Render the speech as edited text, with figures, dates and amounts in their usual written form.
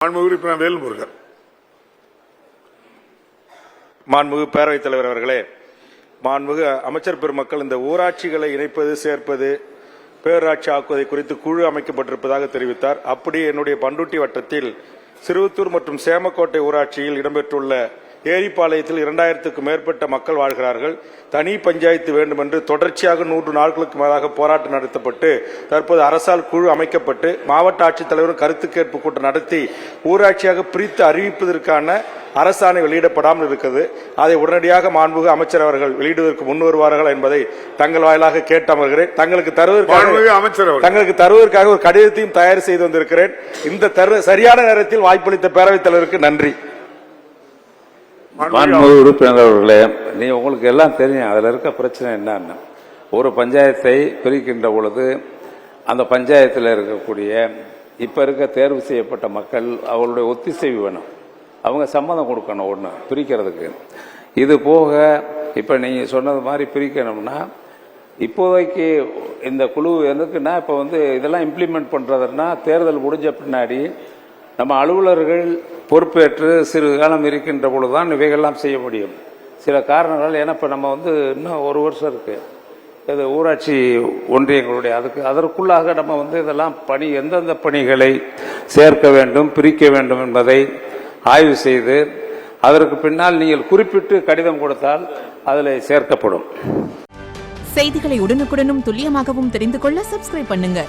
மாண்புமிகு பேரவைத் தலைவர் அவர்களே, மாண்புமிகு அமைச்சர் பெருமக்கள், இந்த ஊராட்சிகளை இணைப்பது சேர்ப்பது பேரூராட்சி ஆக்குவதை குறித்து குழு அமைக்கப்பட்டிருப்பதாக தெரிவித்தார். அப்படி என்னுடைய பண்ருட்டி வட்டத்தில் சிறுவத்தூர் மற்றும் சேமக்கோட்டை ஊராட்சியில் இடம்பெற்றுள்ள ஏரிப்பாளையத்தில் 2000க்கும் மேற்பட்ட மக்கள் வாழ்கிறார்கள். தனி பஞ்சாயத்து வேண்டும் என்று தொடர்ச்சியாக 100 நாட்களுக்கு மேலாக போராட்டம் நடத்தப்பட்டு தற்போது அரசால் குழு அமைக்கப்பட்டு மாவட்ட ஆட்சித்தலைவரும் கருத்து கேட்பு கூட்டம் நடத்தி ஊராட்சியாக பிரித்து அறிவிப்பதற்கான அரசாணை வெளியிடப்படாமல் இருக்கிறது. அதை உடனடியாக மாண்புமிகு அமைச்சர் அவர்கள் வெளியிடுவதற்கு முன் வருவார்கள் என்பதை தங்கள் வாயிலாக கேட்டு அமர்கிறேன். தங்களுக்கு தருவதற்காக ஒரு கடிதத்தையும் தயார் செய்து வந்திருக்கிறேன். இந்த சரியான நேரத்தில் வாய்ப்பளித்த பேரவைத் தலைவருக்கு நன்றி. மாண்புமிகு உறுப்பினர் அவர்களே, உங்களுக்கு எல்லாம் தெரியும் அதுல இருக்க பிரச்சனை என்னன்னு. ஒரு பஞ்சாயத்தை பிரிக்கின்ற பொழுது அந்த பஞ்சாயத்தில் இருக்கக்கூடிய இப்ப இருக்க தேர்வு செய்யப்பட்ட மக்கள் அவர்களுடைய ஒத்திசைவு வேணும், அவங்க சம்மதம் கொடுக்கணும் ஒண்ணு பிரிக்கிறதுக்கு. இது போக இப்ப நீங்க சொன்னது மாதிரி பிரிக்கணும்னா இப்போதைக்கு இந்த குழு எதுக்குன்னா இப்ப இதெல்லாம் இம்ப்ளிமெண்ட் பண்றதுன்னா தேர்தல் முடிஞ்ச பின்னாடி நம்ம அலுவலர்கள் பொறுப்பேற்று சிறு காலம் இருக்கின்ற பொழுதுதான் இவைகள்லாம் செய்ய முடியும். சில காரணங்கள் ஏன்னா இப்ப நம்ம இன்னும் 1 வருஷம் இருக்கு இது ஊராட்சி ஒன்றியங்களுடைய அதற்குள்ளாக நம்ம இதெல்லாம் எந்தெந்த பணிகளை சேர்க்க வேண்டும் பிரிக்க வேண்டும் என்பதை ஆய்வு செய்து அதற்கு பின்னால் நீங்கள் குறிப்பிட்டு கடிதம் கொடுத்தால் அதில் சேர்க்கப்படும். செய்திகளை உடனுக்குடனும் துல்லியமாகவும் தெரிந்து கொள்ள சப்ஸ்கிரைப் பண்ணுங்க.